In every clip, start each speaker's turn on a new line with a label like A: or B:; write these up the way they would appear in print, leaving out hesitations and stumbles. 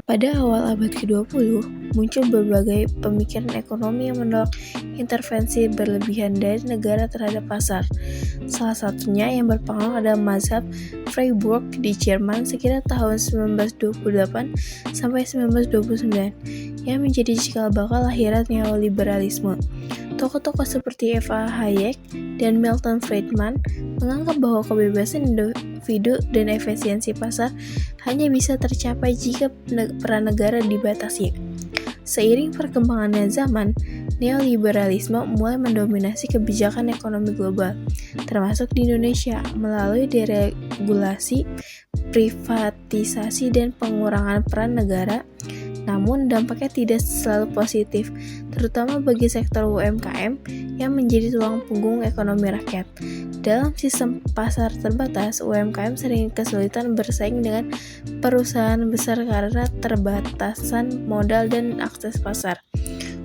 A: Pada awal abad ke-20, muncul berbagai pemikiran ekonomi yang menolak intervensi berlebihan dari negara terhadap pasar. Salah satunya yang berpengaruh adalah mazhab Freiburg di Jerman sekitar tahun 1928 sampai 1929 yang menjadi cikal bakal lahiran neoliberalisme. Tokoh-tokoh seperti Eva Hayek dan Milton Friedman menganggap bahwa kebebasan individu dan efisiensi pasar hanya bisa tercapai jika peran negara dibatasi. Seiring perkembangannya zaman, neoliberalisme mulai mendominasi kebijakan ekonomi global, termasuk di Indonesia, melalui deregulasi, privatisasi, dan pengurangan peran negara. Namun dampaknya tidak selalu positif, terutama bagi sektor UMKM yang menjadi tulang punggung ekonomi rakyat. Dalam sistem pasar terbatas, UMKM sering kesulitan bersaing dengan perusahaan besar karena terbatasan modal dan akses pasar.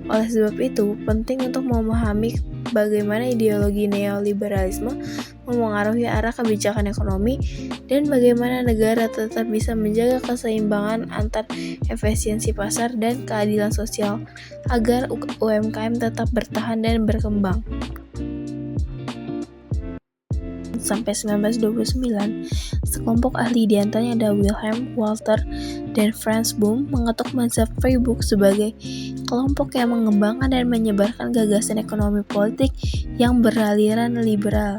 A: Oleh sebab itu, penting untuk memahami bagaimana ideologi neoliberalisme memengaruhi arah kebijakan ekonomi dan bagaimana negara tetap bisa menjaga keseimbangan antar efisiensi pasar dan keadilan sosial agar UMKM tetap bertahan dan berkembang. Sampai 1929, sekelompok ahli diantaranya ada Wilhelm Walter dan Franz Bohm mengetuk mazhab Freiburg sebagai kelompok yang mengembangkan dan menyebarkan gagasan ekonomi politik yang beraliran liberal.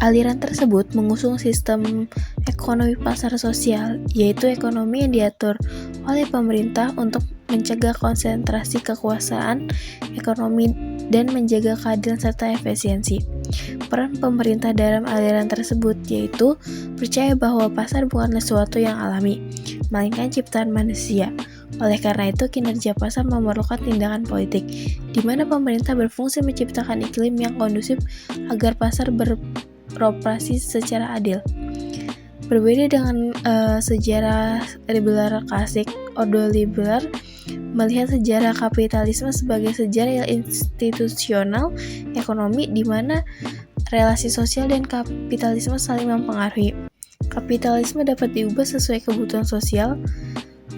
A: Aliran tersebut mengusung sistem ekonomi pasar sosial, yaitu ekonomi yang diatur oleh pemerintah untuk mencegah konsentrasi kekuasaan ekonomi dan menjaga keadilan serta efisiensi. Peran pemerintah dalam aliran tersebut yaitu percaya bahwa pasar bukanlah sesuatu yang alami, melainkan ciptaan manusia. Oleh karena itu, kinerja pasar memerlukan tindakan politik, di mana pemerintah berfungsi menciptakan iklim yang kondusif agar pasar beroperasi secara adil. Berbeda dengan sejarah liberal klasik, ordoliberal melihat sejarah kapitalisme sebagai sejarah institusional ekonomi di mana relasi sosial dan kapitalisme saling mempengaruhi. Kapitalisme dapat diubah sesuai kebutuhan sosial.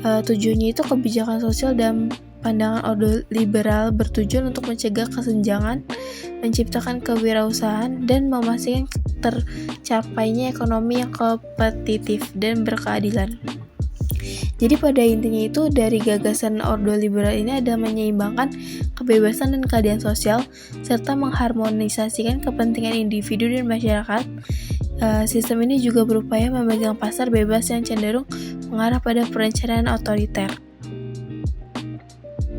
A: Tujuannya itu kebijakan sosial dan pandangan ordoliberal bertujuan untuk mencegah kesenjangan, menciptakan kewirausahaan, dan memastikan tercapainya ekonomi yang kompetitif dan berkeadilan. Jadi pada intinya itu dari gagasan ordoliberal ini ada menyeimbangkan kebebasan dan keadilan sosial serta mengharmonisasikan kepentingan individu dan masyarakat. Sistem ini juga berupaya memegang pasar bebas yang cenderung mengarah pada perencanaan otoriter.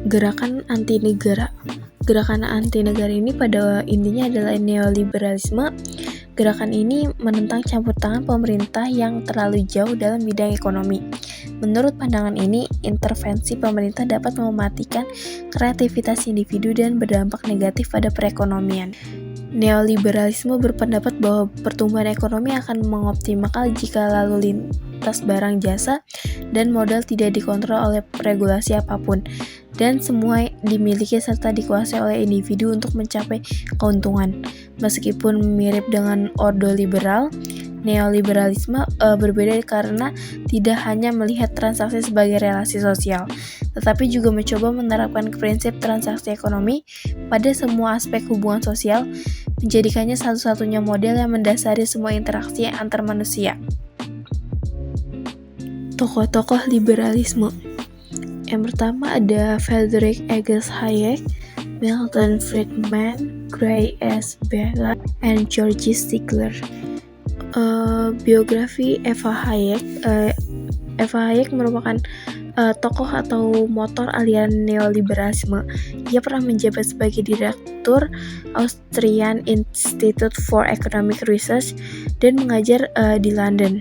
A: Gerakan anti negara. Gerakan anti negara ini pada intinya adalah neoliberalisme. Gerakan ini menentang campur tangan pemerintah yang terlalu jauh dalam bidang ekonomi. Menurut pandangan ini, intervensi pemerintah dapat mematikan kreativitas individu dan berdampak negatif pada perekonomian. Neoliberalisme berpendapat bahwa pertumbuhan ekonomi akan mengoptimalkan jika lalu lintas barang jasa dan modal tidak dikontrol oleh regulasi apapun, dan semua dimiliki serta dikuasai oleh individu untuk mencapai keuntungan. Meskipun mirip dengan ordoliberal, neoliberalisme berbeda karena tidak hanya melihat transaksi sebagai relasi sosial, tetapi juga mencoba menerapkan prinsip transaksi ekonomi pada semua aspek hubungan sosial, menjadikannya satu-satunya model yang mendasari semua interaksi antar manusia. Tokoh-tokoh liberalisme. Yang pertama ada Friedrich Engels Hayek, Milton Friedman, Gray S. Bella, and George Stigler. Biografi Eva Hayek. Eva Hayek merupakan tokoh atau motor aliran neoliberalisme. Ia pernah menjabat sebagai direktur Austrian Institute for Economic Research dan mengajar di London.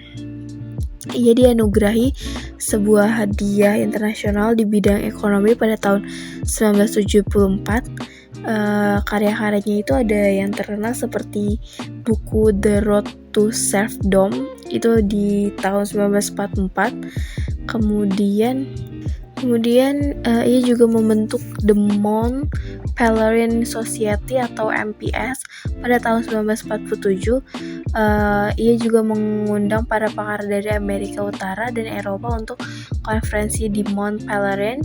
A: Ia dianugerahi sebuah hadiah internasional di bidang ekonomi pada tahun 1974. Karya-karyanya itu ada yang terkenal seperti buku The Road to Serfdom itu di tahun 1944. Kemudian ia juga membentuk The Monde Pellerin Society atau MPS pada tahun 1947. Ia juga mengundang para pakar dari Amerika Utara dan Eropa untuk konferensi di Mont Pelerin,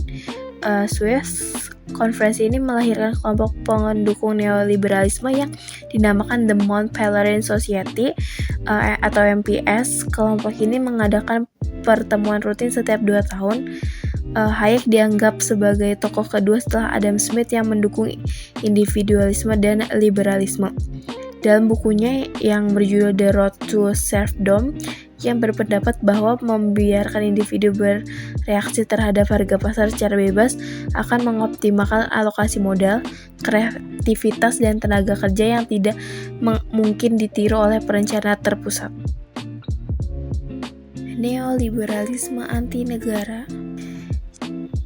A: Swiss. Konferensi ini melahirkan kelompok pendukung neoliberalisme yang dinamakan The Mont Pelerin Society atau MPS. Kelompok ini mengadakan pertemuan rutin setiap 2 tahun. Hayek dianggap sebagai tokoh kedua setelah Adam Smith yang mendukung individualisme dan liberalisme. Dalam bukunya yang berjudul The Road to Serfdom, yang berpendapat bahwa membiarkan individu bereaksi terhadap harga pasar secara bebas akan mengoptimalkan alokasi modal, kreativitas, dan tenaga kerja yang tidak mungkin ditiru oleh perencana terpusat. Neoliberalisme anti negara.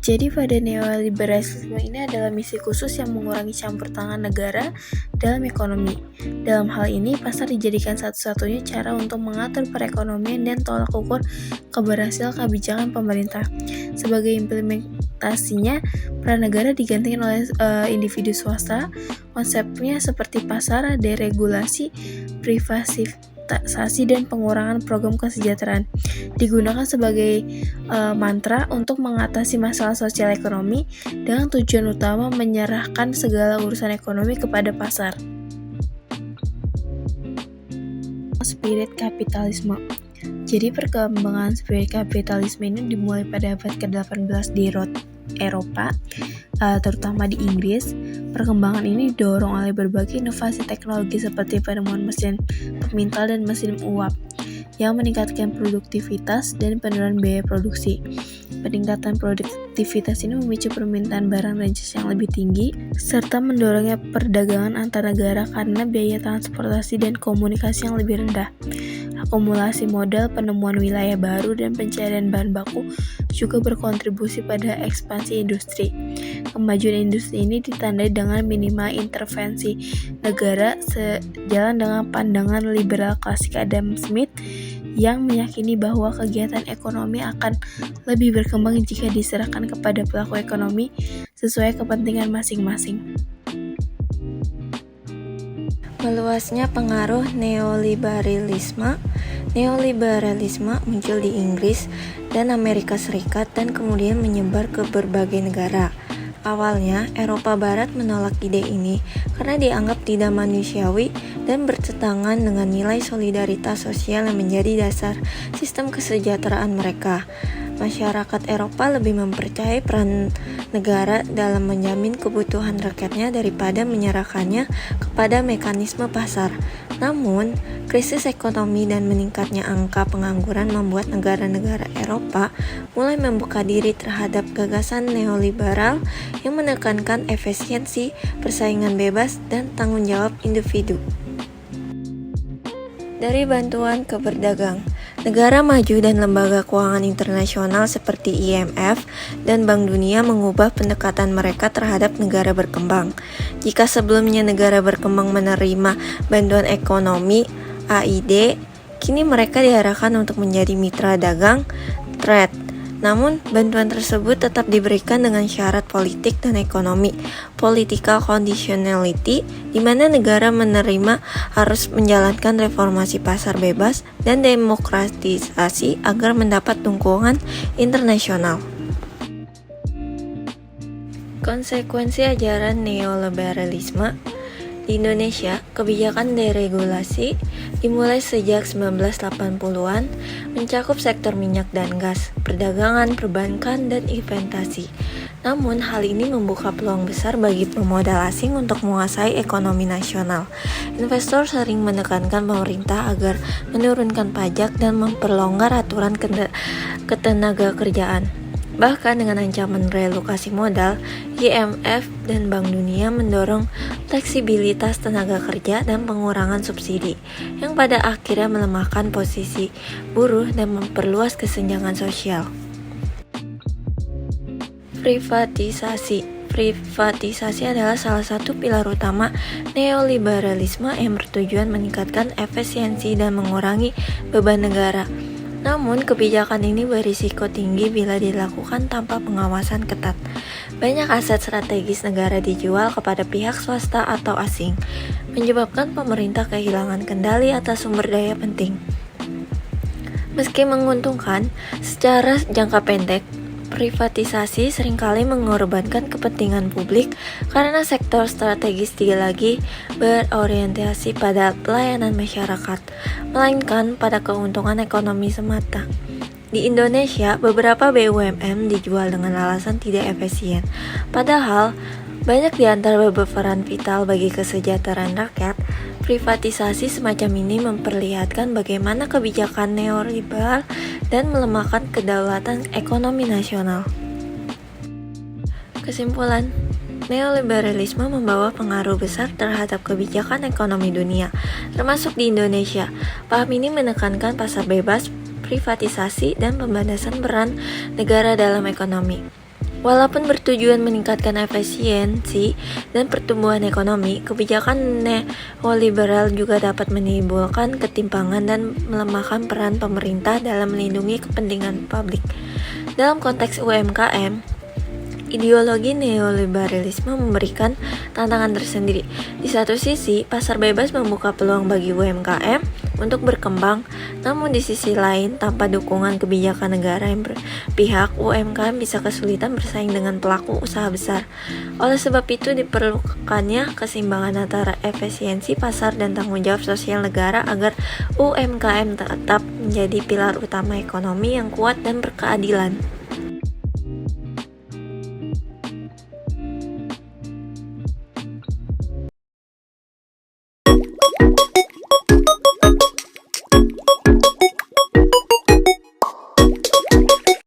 A: Jadi pada neoliberalisme ini adalah misi khusus yang mengurangi campur tangan negara dalam ekonomi. Dalam hal ini, pasar dijadikan satu-satunya cara untuk mengatur perekonomian dan tolak ukur keberhasilan kebijakan pemerintah. Sebagai implementasinya, peran negara digantikan oleh individu swasta. Konsepnya seperti pasar, deregulasi, privatisasi, dan pengurangan program kesejahteraan digunakan sebagai mantra untuk mengatasi masalah sosial ekonomi dengan tujuan utama menyerahkan segala urusan ekonomi kepada pasar. Spirit kapitalisme. Jadi perkembangan spirit kapitalisme ini dimulai pada abad ke-18 di Eropa, terutama di Inggris. Perkembangan ini didorong oleh berbagai inovasi teknologi seperti penemuan mesin pemintal dan mesin uap yang meningkatkan produktivitas dan penurunan biaya produksi. Peningkatan produktivitas ini memicu permintaan barang dan jasa yang lebih tinggi, serta mendorongnya perdagangan antar negara karena biaya transportasi dan komunikasi yang lebih rendah. Akumulasi modal, penemuan wilayah baru, dan pencarian bahan baku juga berkontribusi pada ekspansi industri. Kemajuan industri ini ditandai dengan minimal intervensi negara, sejalan dengan pandangan liberal klasik Adam Smith yang meyakini bahwa kegiatan ekonomi akan lebih berkembang jika diserahkan kepada pelaku ekonomi sesuai kepentingan masing-masing. Meluasnya pengaruh neoliberalisme. Neoliberalisme muncul di Inggris dan Amerika Serikat dan kemudian menyebar ke berbagai negara. Awalnya, Eropa Barat menolak ide ini karena dianggap tidak manusiawi dan bertentangan dengan nilai solidaritas sosial yang menjadi dasar sistem kesejahteraan mereka. Masyarakat Eropa lebih mempercayai peran negara dalam menjamin kebutuhan rakyatnya daripada menyerahkannya kepada mekanisme pasar. Namun, krisis ekonomi dan meningkatnya angka pengangguran membuat negara-negara Eropa mulai membuka diri terhadap gagasan neoliberal yang menekankan efisiensi, persaingan bebas, dan tanggung jawab individu. Dari bantuan ke berdagang. Negara maju dan lembaga keuangan internasional seperti IMF dan Bank Dunia mengubah pendekatan mereka terhadap negara berkembang. Jika sebelumnya negara berkembang menerima bantuan ekonomi AID, kini mereka diarahkan untuk menjadi mitra dagang trade. Namun, bantuan tersebut tetap diberikan dengan syarat politik dan ekonomi, political conditionality, di mana negara menerima harus menjalankan reformasi pasar bebas dan demokratisasi agar mendapat dukungan internasional. Konsekuensi ajaran neoliberalisme. Di Indonesia, kebijakan deregulasi dimulai sejak 1980-an, mencakup sektor minyak dan gas, perdagangan, perbankan, dan investasi. Namun, hal ini membuka peluang besar bagi pemodal asing untuk menguasai ekonomi nasional. Investor sering menekankan pemerintah agar menurunkan pajak dan memperlonggar aturan ketenaga kerjaan. Bahkan dengan ancaman relokasi modal, IMF dan Bank Dunia mendorong fleksibilitas tenaga kerja dan pengurangan subsidi, yang pada akhirnya melemahkan posisi buruh dan memperluas kesenjangan sosial. Privatisasi adalah salah satu pilar utama neoliberalisme yang bertujuan meningkatkan efisiensi dan mengurangi beban negara. Namun, kebijakan ini berisiko tinggi bila dilakukan tanpa pengawasan ketat.
B: Banyak aset strategis negara dijual kepada pihak swasta atau asing, menyebabkan pemerintah kehilangan kendali atas sumber daya penting. Meski menguntungkan, secara jangka pendek, privatisasi seringkali mengorbankan kepentingan publik karena sektor strategis tidak lagi berorientasi pada pelayanan masyarakat, melainkan pada keuntungan ekonomi semata. Di Indonesia, beberapa BUMN dijual dengan alasan tidak efisien. Padahal, banyak di antara berperan vital bagi kesejahteraan rakyat. Privatisasi semacam ini memperlihatkan bagaimana kebijakan neoliberal dan melemahkan kedaulatan ekonomi nasional. Kesimpulan, neoliberalisme membawa pengaruh besar terhadap kebijakan ekonomi dunia, termasuk di Indonesia. Paham ini menekankan pasar bebas, privatisasi, dan pembatasan peran negara dalam ekonomi. Walaupun bertujuan meningkatkan efisiensi dan pertumbuhan ekonomi, kebijakan neoliberal juga dapat menimbulkan ketimpangan dan melemahkan peran pemerintah dalam melindungi kepentingan publik. Dalam konteks UMKM, ideologi neoliberalisme memberikan tantangan tersendiri. Di satu sisi, pasar bebas membuka peluang bagi UMKM untuk berkembang, namun di sisi lain, tanpa dukungan kebijakan negara yang berpihak, UMKM bisa kesulitan bersaing dengan pelaku usaha besar. Oleh sebab itu, diperlukannya keseimbangan antara efisiensi pasar dan tanggung jawab sosial negara agar UMKM tetap menjadi pilar utama ekonomi yang kuat dan berkeadilan.